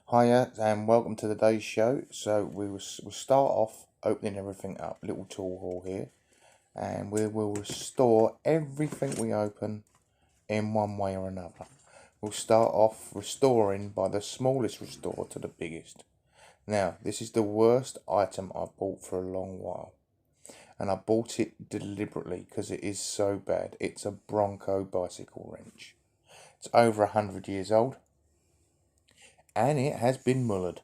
Hiya and welcome to today's show. So we'll start off opening everything up, little tool haul here, and we will restore everything we open in one way or another. We'll start off restoring by the smallest restore to the biggest. Now, this is the worst item I bought for a long while, and I bought it deliberately because it is so bad. It's a Bronco bicycle wrench. It's over 100 years old, and it has been mullered.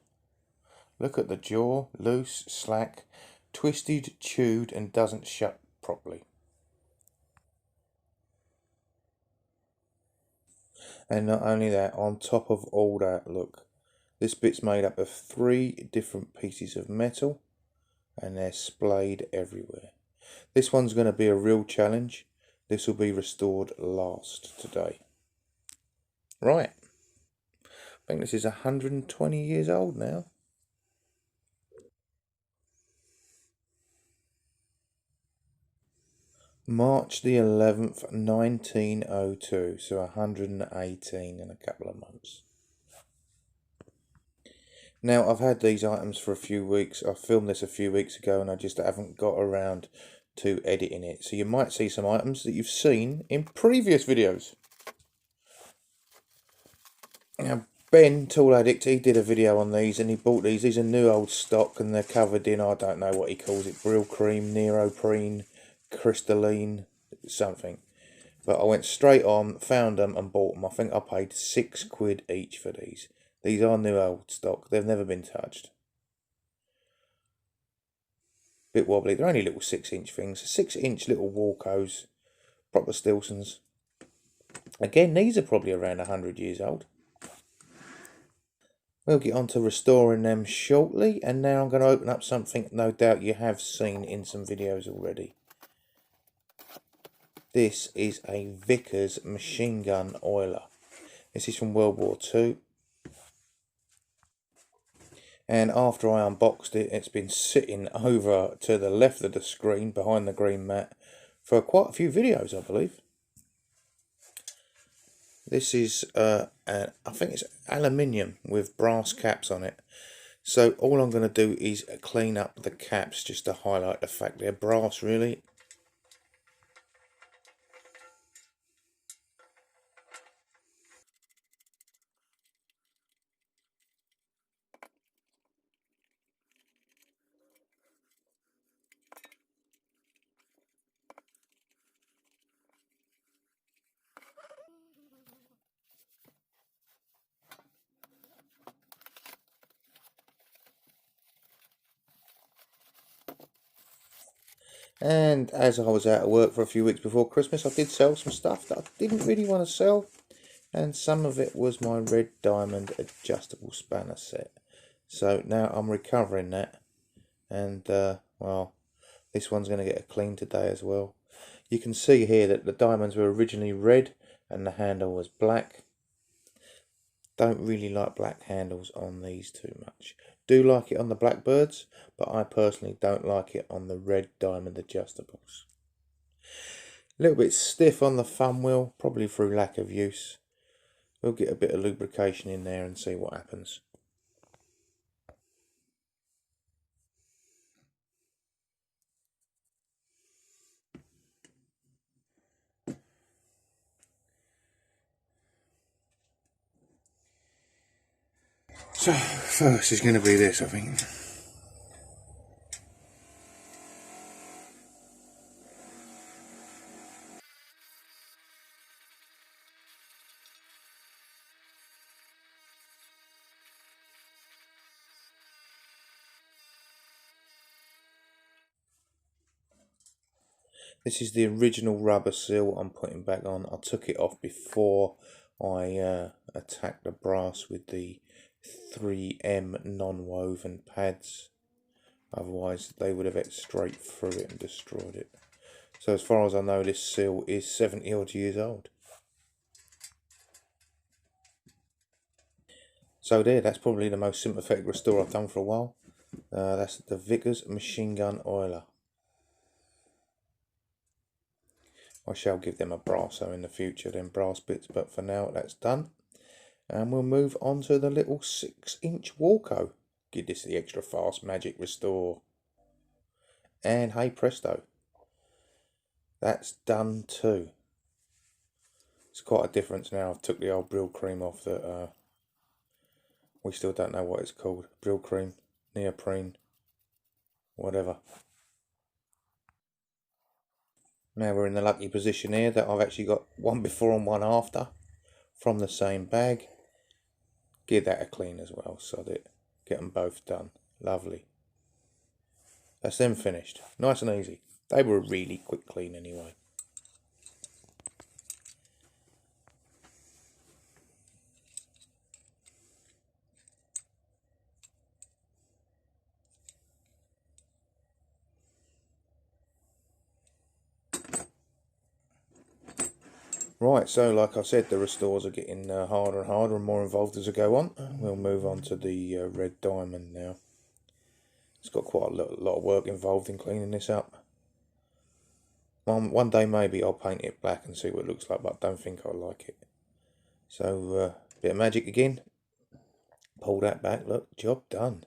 Look at the jaw, loose, slack, twisted, chewed, and doesn't shut properly. And not only that, on top of all that, look, this bit's made up of 3 different pieces of metal, and they're splayed everywhere. This one's going to be a real challenge. This will be restored last today. Right, I think this is 120 years old now. March the 11th, 1902, so 118 in a couple of months. Now, I've had these items for a few weeks. I filmed this a few weeks ago and I just haven't got around to editing it. So you might see some items that you've seen in previous videos. Now, Ben, Tool Addict, he did a video on these and he bought these. These are new old stock and they're covered in, I don't know what he calls it, Brill cream, neoprene, crystalline, something. But I went straight on, found them and bought them. I think I paid £6 each for these. These are new old stock. They've never been touched. Bit wobbly. They're only little 6-inch things. 6-inch little walcos. Proper Stilsons. Again, these are probably around 100 years old. We'll get on to restoring them shortly. And now I'm going to open up something no doubt you have seen in some videos already. This is a Vickers machine gun oiler. This is from World War II. And after I unboxed it, it's been sitting over to the left of the screen behind the green mat for quite a few videos, I believe. This is, I think it's aluminium with brass caps on it. So all I'm going to do is clean up the caps just to highlight the fact they're brass, really. And as I was out of work for a few weeks before Christmas, I did sell some stuff that I didn't really want to sell. And some of it was my red diamond adjustable spanner set. So now I'm recovering that. And, well, this one's going to get a clean today as well. You can see here that the diamonds were originally red and the handle was black. Don't really like black handles on these too much. Do like it on the Blackbirds, but I personally don't like it on the red diamond adjustables. A little bit stiff on the thumb wheel, probably through lack of use. We'll get a bit of lubrication in there and see what happens. So first is going to be this, I think. This is the original rubber seal I'm putting back on. I took it off before I attacked the brass with the 3M non-woven pads. Otherwise they would have hit straight through it and destroyed it. So as far as I know, this seal is 70 odd years old. So there, that's probably the most sympathetic restore I've done for a while. That's the Vickers machine gun oiler. I shall give them a brasso in the future, them brass bits, but for now that's done. And we'll move on to the little 6-inch walco. Give this the extra fast magic restore. And hey presto, that's done too. It's quite a difference now. I've took the old Brill cream off that we still don't know what it's called. Brill cream, neoprene, whatever. Now we're in the lucky position here that I've actually got one before and one after from the same bag. Give that a clean as well, so that get them both done. Lovely. That's them finished. Nice and easy. They were a really quick clean anyway. Right, so like I said, the restores are getting harder and harder and more involved as I go on. We'll move on to the red diamond now. It's got quite a lot of work involved in cleaning this up. One day maybe I'll paint it black and see what it looks like, but I don't think I'll like it. So, bit of magic again. Pull that back, look, job done.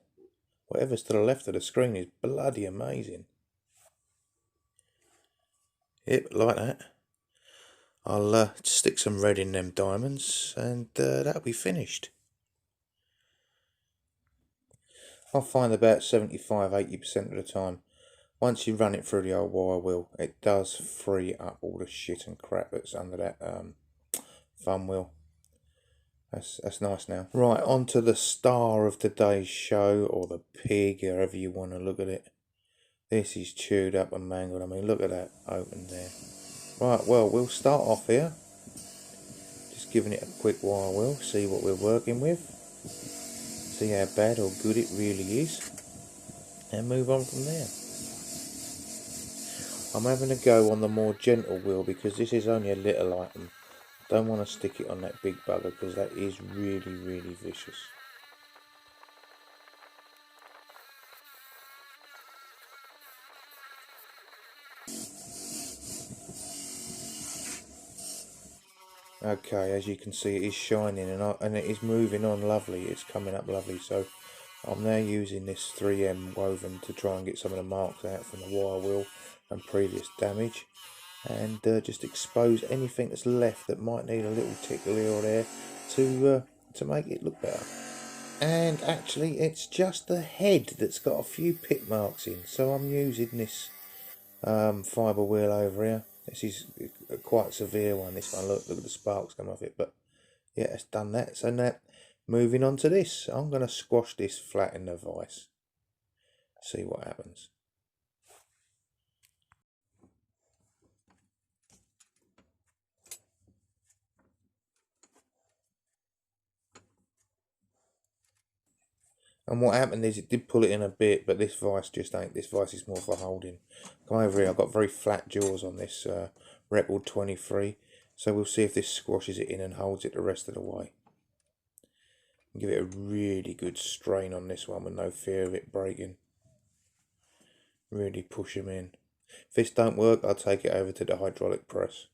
Whatever's to the left of the screen is bloody amazing. Yep, like that. I'll stick some red in them diamonds and that'll be finished. I find about 75–80% of the time, once you run it through the old wire wheel, it does free up all the shit and crap that's under that thumb wheel. That's nice now. Right, on to the star of today's show, or the pig, however you want to look at it. This is chewed up and mangled. I mean, look at that open there. Right, well, we'll start off here. Just giving it a quick wire wheel, see what we're working with. See how bad or good it really is. And move on from there. I'm having a go on the more gentle wheel because this is only a little item. Don't want to stick it on that big bugger because that is really vicious. Okay, as you can see, it is shining and it is moving on lovely. It's coming up lovely. So I'm now using this 3M woven to try and get some of the marks out from the wire wheel and previous damage, and just expose anything that's left that might need a little tickle here or there to make it look better. And actually, it's just the head that's got a few pit marks in. So I'm using this fibre wheel over here. This is a quite severe one, this one. Look at the sparks come off it. But yeah, it's done that. So now, moving on to this. I'm going to squash this flat in the vise. See what happens. And what happened is it did pull it in a bit, but this vise just ain't. This vise is more for holding. Come over here. I've got very flat jaws on this Record 23. So we'll see if this squashes it in and holds it the rest of the way. Give it a really good strain on this one with no fear of it breaking. Really push them in. If this don't work, I'll take it over to the hydraulic press.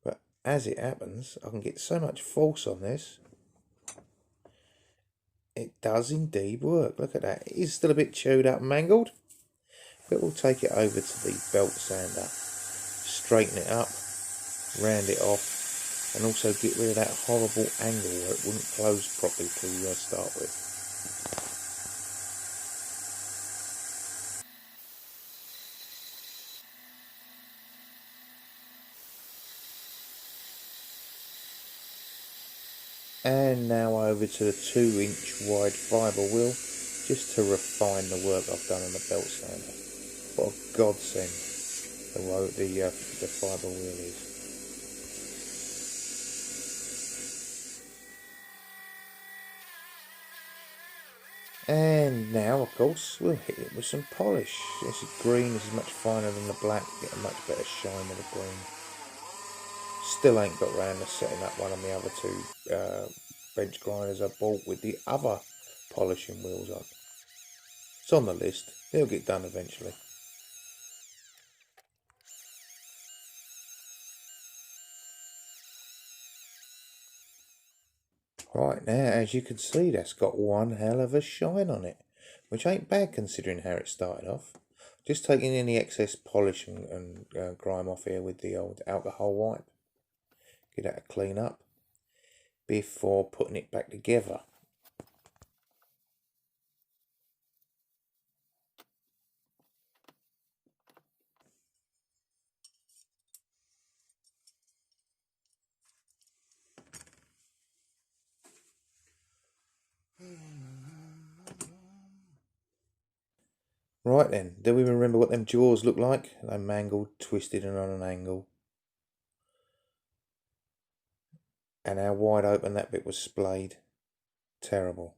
But as it happens, I can get so much force on this. It does indeed work. Look at that. It is still a bit chewed up and mangled. But we'll take it over to the belt sander. Straighten it up. Round it off. And also get rid of that horrible angle where it wouldn't close properly to start with. And now over to the 2-inch wide fibre wheel, just to refine the work I've done on the belt sander. What a godsend the fibre wheel is. And now, of course, we'll hit it with some polish. This is green, this is much finer than the black, get a much better shine with the green. Still ain't got round to setting up one of the other two bench grinders I bought with the other polishing wheels on. It's on the list, it'll get done eventually. Right, now as you can see, that's got one hell of a shine on it, which ain't bad considering how it started off. Just taking any excess polish and grime off here with the old alcohol wipe. Get that a clean up before putting it back together. Right then, do we remember what them jaws look like? They're mangled, twisted and on an angle. And how wide open that bit was splayed. Terrible.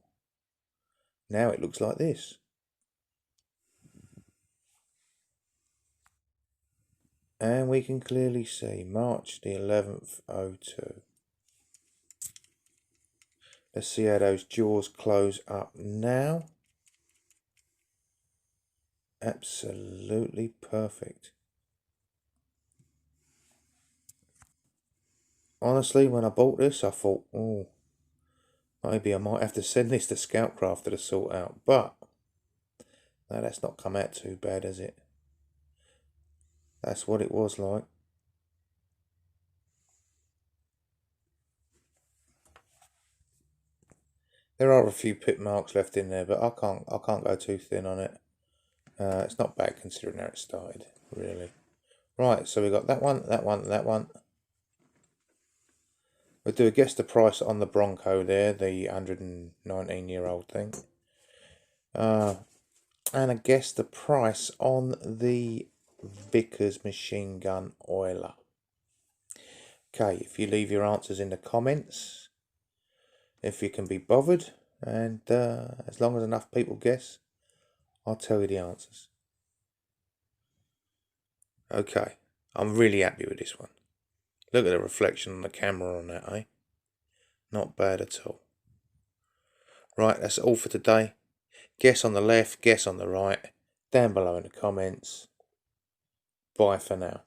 Now it looks like this. And we can clearly see March the 11th, 02. Let's see how those jaws close up now. Absolutely perfect. Honestly, when I bought this, I thought, oh, maybe I might have to send this to Scoutcrafter to sort out. But, no, that's not come out too bad, has it? That's what it was like. There are a few pit marks left in there, but I can't go too thin on it. It's not bad considering how it started, really. Right, so we got that one, that one, that one. We'll do a guess the price on the Bronco there, the 119-year-old thing. And I guess the price on the Vickers machine gun oiler. Okay, if you leave your answers in the comments, if you can be bothered, and as long as enough people guess, I'll tell you the answers. Okay, I'm really happy with this one. Look at the reflection on the camera on that, eh? Not bad at all. Right, that's all for today. Guess on the left, guess on the right, down below in the comments. Bye for now.